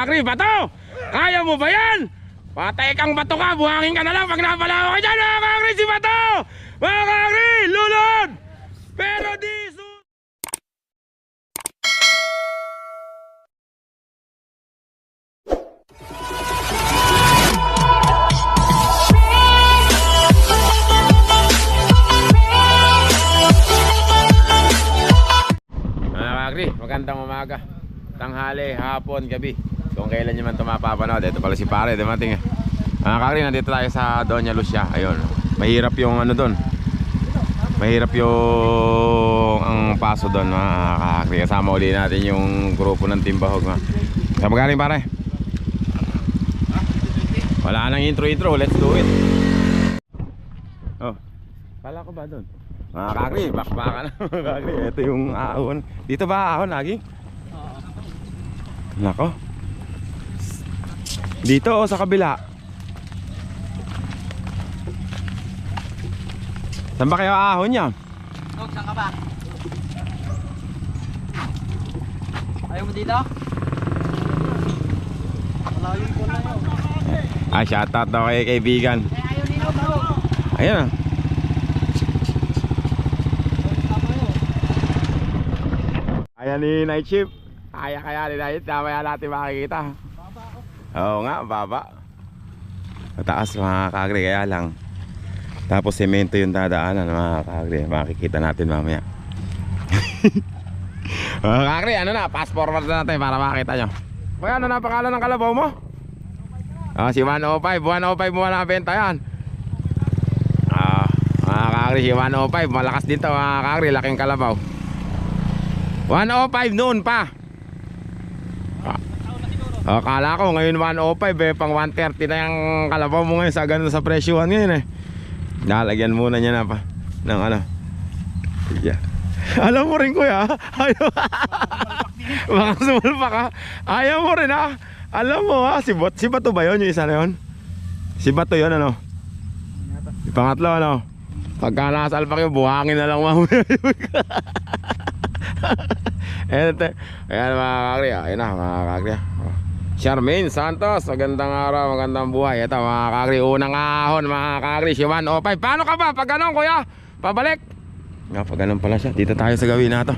kakri, bato! Kaya mo ba yan? Patay kang bato ka, buhangin ka na lang pag napalawa ka dyan mga kakri, si bato! Mga kakri, lulod! Pero di magandang umaga, tanghali, hapon, gabi, kung kailan nyo man ito mapapanood. Ito pala si pare, dumating mga kakri, nandito tayo sa Doña Lucia. Ayun, mahirap yung ano doon, mahirap yung ang paso doon mga kakri. Kasama uli natin yung grupo ng Timbahog. Saan magaling pare? Wala nang intro, let's do it. Oh, kala ko ba doon? Mga kakri, bakbaka na mga kakri. Ito yung ahon. Dito ba ahon lagi? Nako. Dito o sa kabila? Saan ba kayo ahon yan? Saan ka ba? Ayaw mo dito? Malayo ko na yun. Ah, shoutout daw kay kaibigan. Ayaw nino bro. Ayun ah. Ayan ni Night Shift. Kaya ni Night, mamaya natin makikita. Baba ako. Oo nga, baba. Mataas mga kakri, kaya lang. Tapos semento yung dadaanan mga kakri. Makikita natin mamaya. Mga kakri, ano na, fast forward na natin para makita nyo. Kaya ano na pangalan ng kalabaw mo? Si 105, 105 mo nabenta yan. Mga kakri, si 105, malakas dito mga kakri, laking kalabaw. 105 noon pa. Kala ko ngayon 105 pang 130 na yung kalabaw mo ngayon sa ganun sa presyohan ngayon Lalagyan muna niya na pa ng ano. Yeah. Alam mo rin kuya. Baka sumulpa ka. Ayaw mo rin Alam mo si Bato ba yun yung isa na yun? Si Bato yun ano? Yung pangatlo ano? Pagka nakasalpak yung buhangin na lang mamaya. Ayan mga kakri, ayun na mga kakri. Charmaine Santos, magandang araw, magandang buhay. Ito mga kakri, unang ahon mga kakri, si 105. Paano ka ba? Pag ganun kuya, pabalik. Pag ganun pala siya, dito tayo sa gawin na to.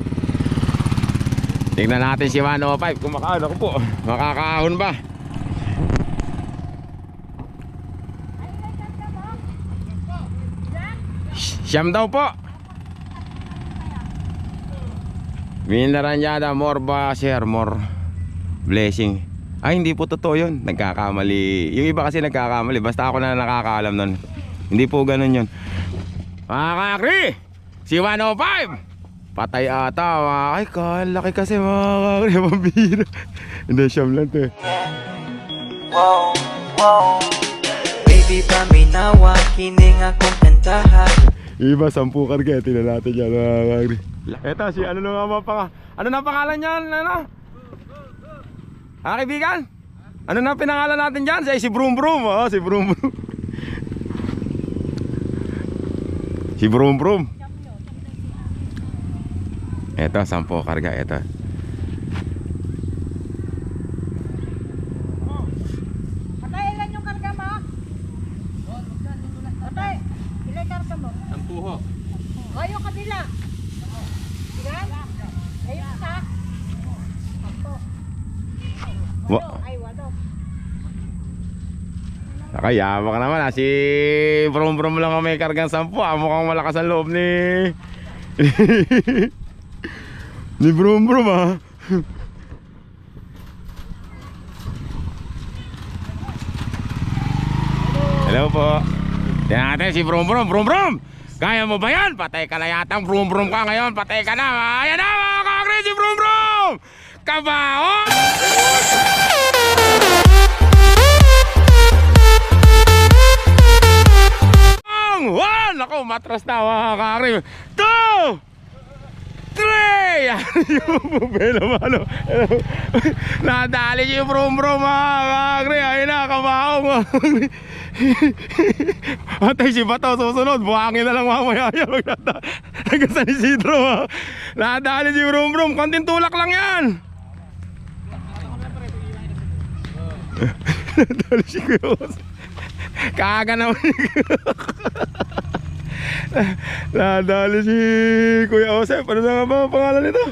Tignan natin si 105 kung makaano ko po, makakaahon ba. Siyam daw po. Minaranyada, more share, more blessing. Ay hindi po totoo yun, nagkakamali. Yung iba kasi nagkakamali, basta ako na nakakaalam nun. Hindi po ganun yun. Mga kakri, si 105 patay ata. Ay kalaki kasi mga kakri, mabira. Hindi, siyam lang to Wow, wow. Baby paminawa, kining akong kantahan. Iba 10 karga, tingnan natin dyan mga kakri. Eto si ano na pangalan niyan, ano? Kaibigan? Ano na pinangalan natin dyan? Si Brum Brum. Si Brum Brum. Si Brum Brum. Eto 10 karga, eto. Atay, ilan yung karga mo? Atay, ilan karga mo? 10 ho. O, yung kabila. Ilan? Ayun sa? Ay, walo. Nakayama ka naman Si Brum Brum lang ang may kargang 10. Mukhang malakas ang loob ni ni Brum Brum Hello po. Tingnan natin si Brum Brum. Brum Brum, kaya mo ba yan? Patay ka na yatang Brum Brum ka ngayon. Patay ka na. Ayan na mga kakri, si Brum Brum. Kabaon! One! Ako, matras na mga kakri. 2! 3! Yung bubelo malo. Nadali yung Brum Brum mga kakri. Ayun na, kabaong mga kakri. Atay si Bato susunod, buhangin na lang mamaya yan. Hanggang San Isidro Nadali si Brum Brum, konting tulak lang yan. Nadali si Kuya Jose. Kaaga naman. Nadali si Kuya Jose. Ano na nga ba ang pangalan nito?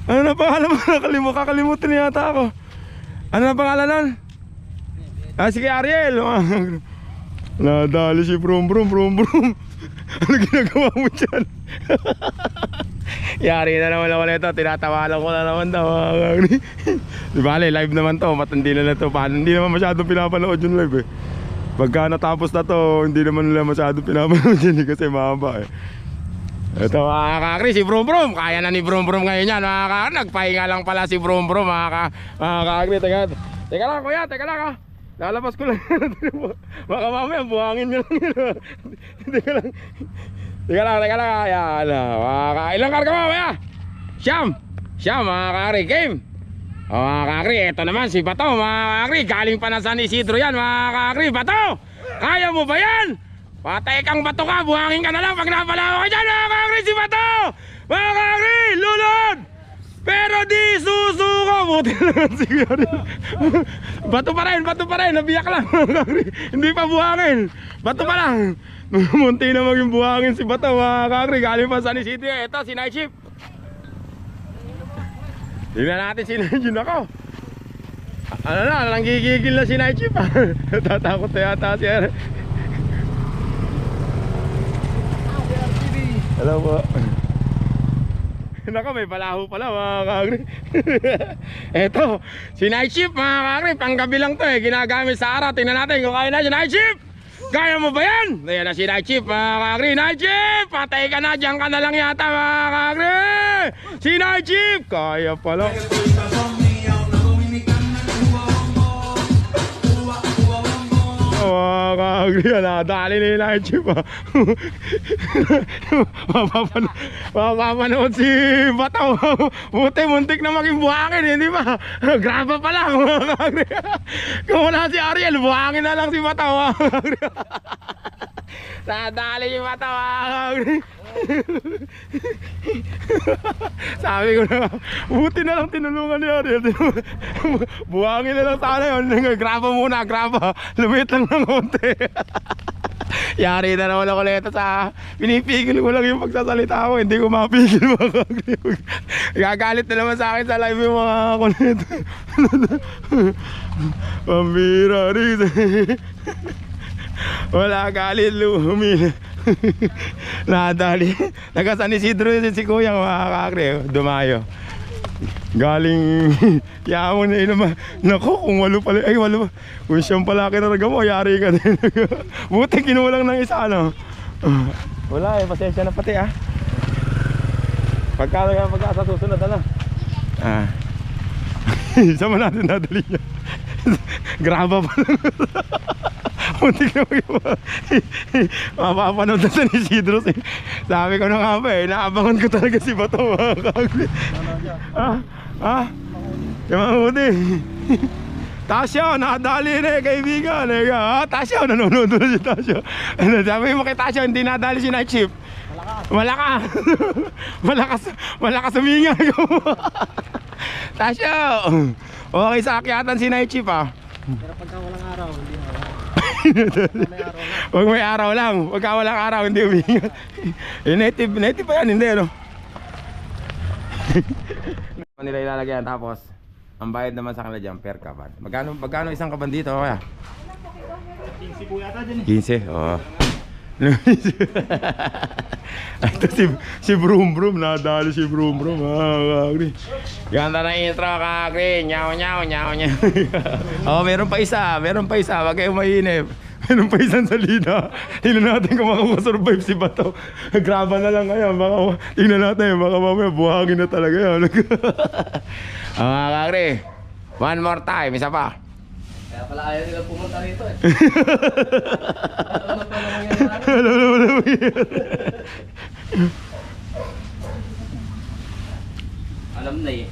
Ano na pangalan mo? Kakalimutan niya yata ako. Ano na pangalan nun? Ah, si Ariel. Nadali si Brum Brum. Ano ginagawa mo dyan? Yari na naman ako nito. Tinatawalan ko na naman daw. Di bale, live naman to. Matindi na to. Hindi naman masyadong pinapanood yung live eh. Pagka natapos na to, hindi naman nila masyadong pinapanood yun kasi mahaba eh. Ito mga kakri, si Brum Brum. Kaya na ni Brum Brum ngayon yan mga kakri. Nagpahinga lang pala si Brum Brum mga kakri. Teka lang kuya, teka lang ha. Lalabas ko lang. Baka mamaya buhangin nyo lang yun. Teka lang. Ayan. Ilang karga mo mamaya? Siyam mga kakri. Game. O mga kakri, ito naman si Bato mga kakri. Galing pa na San Isidro yan mga kakri. Bato, kaya mo ba yan? Patay kang bato ka, buhangin ka na lang pag napalawa ka dyan mga kakri si Bato. Mga kakri, lulod! Pero di susuko. Buti naman si Kuya. Bato pa rin, nabiyak lang mga kakri. Hindi pa buhangin. Bato pa lang. Munti na maging buhangin si Bato mga kakri. Galing pa San Isidro. Ito si Night Shift. Tingnan natin si Night Shift ako. Ano na, nanggigigil na si Night Shift. Tatakot na yata si Eric. Hello po. Nako, may balaho pala mga kakri. Eto, si Night Shift mga kakri. Panggabi lang to eh, ginagamit sa araw. Tingnan natin kung kaya na si Night Shift. Kaya mo ba yan? Ayan na si Night Shift mga kakri. Night Shift, patay ka na, dyan ka na lang yata mga kakri. Si Night Shift, kaya pala. Mga kakri, nadali ni Night Shift ha. Mapapanood si Bataw. Buti muntik na maging buhangin, hindi ba? Graba pa lang mga kakri. Kung wala si Ariel, buhangin na lang si Bataw. Nadali si Bataw mga kakri. Sabi ko na, buti na lang tinulungan ni Ariel. Buhangin na lang sana yun. Graba muna, graba. Lumit lang ng konti. Yari na naman ako nito sa pinipigil ko lang yung pagsasalita ko. Hindi ko mapigil mga kakri. Gagalit na naman sa akin sa live yung mga ako nito. Pambira rin. Wala galit, lumili. Nadali. Taga San Isidro si Kuya mga kakri. Dumayo. Galing yamon na naman. Nako, kung walo pala. Ay, walo. Kung siyang pala kinaraga mo, yari ka din. Buti kinulang ng isa, ano. Wala eh, pasensya na pati ah. Pagka sa susunod, ano. Isa mo natin nadali niya. Graba pa lang. Muntik na mapapanood na San Isidro. Sabi ko na nga ba eh, naabangan ko talaga si Bato mga kakli. Kamahuti. Tasyo, nakadali na eh kaibigan. Tasyo, nanonood na si Tasyo. Sabi mo kay Tasyo, hindi nadali si Night Shift. Malakas huminga. Tasyo, okay sa akyatan si Night Shift ah. Pero pagka walang araw, hindi na. Pag may araw lang, pagka walang araw hindi huminga. Native pa yan, hindi ano. Nila ilalagyan tapos ang bayad naman sa kanila dyan per kaban. Magkano isang kaban dito kaya? 15 po yata dyan eh. 15? Oo. Ito si Brum Brum, nadali si Brum Brum. Ganda na intro kakri. Nyaw. Oh, meron pa isa. Wag kayong mainip. Meron pa isang salida. Tingnan natin kung makakasurvive si Bato. Graba na lang ngayon. Tingnan natin, baka mamaya buhangin na talaga yan. Mga kakri, one more time, isa pa. Kaya pala ayaw nila pumunta rito eh. Alam mo Alam na eh.